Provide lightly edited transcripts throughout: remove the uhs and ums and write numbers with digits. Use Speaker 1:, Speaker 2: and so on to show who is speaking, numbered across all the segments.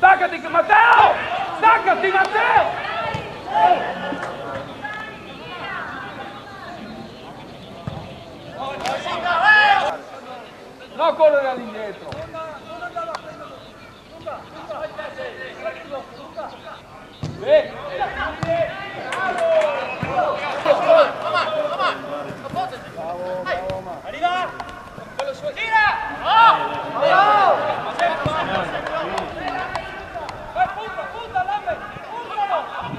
Speaker 1: Staccati Matteo! Staccati Matteo! No correre all'indietro!
Speaker 2: Arriva! Tira! Punta, Lambert! Puntalo!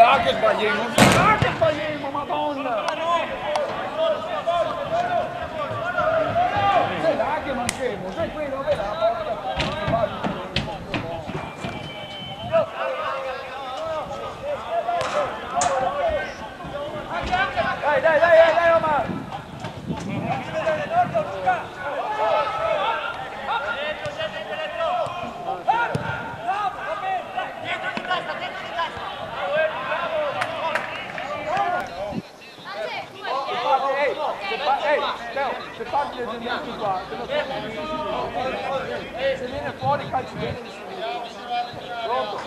Speaker 1: là che sbagliamo, là che sbagliamo, madonna! Sei là che mangiamo, sei qui dove la porta. Dai, Omar! calci bene di pronto.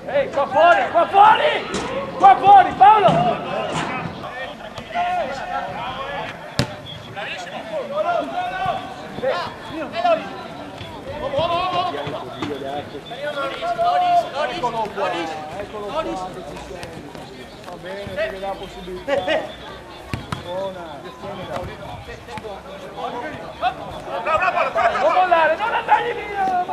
Speaker 1: Ehi, qua fuori, qua fuori! Qua fuori, Paolo! Eccolo qua, va bene, deve dare la possibilità. Buona, non mollare, non andagli via!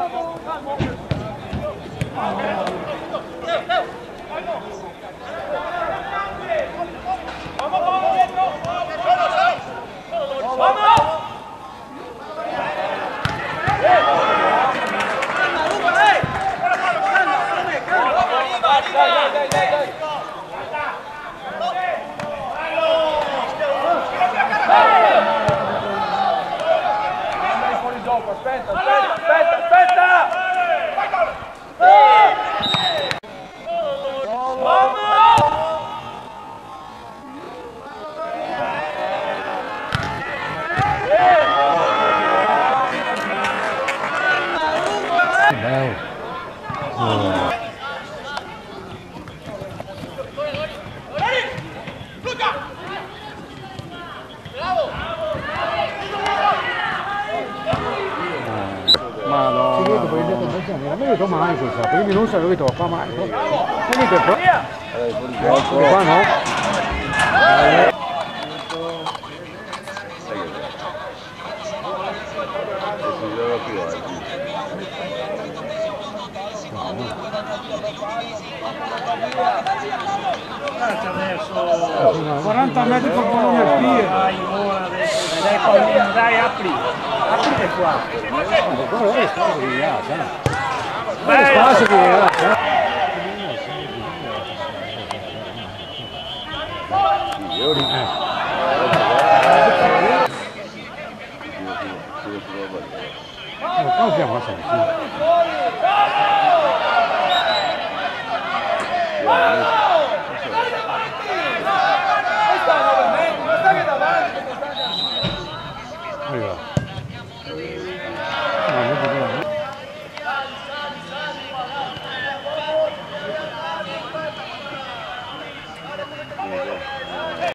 Speaker 1: Aspetta!
Speaker 3: Non mi vedo mai questa, quindi non sapevo che tocca mai. Quindi per qua no?
Speaker 4: Adesso
Speaker 3: 40 metri col volume al piede.
Speaker 4: dai, apri qua.
Speaker 3: Quello è spazio di là, sai. Spazio di là, sai. Non siamo assenti.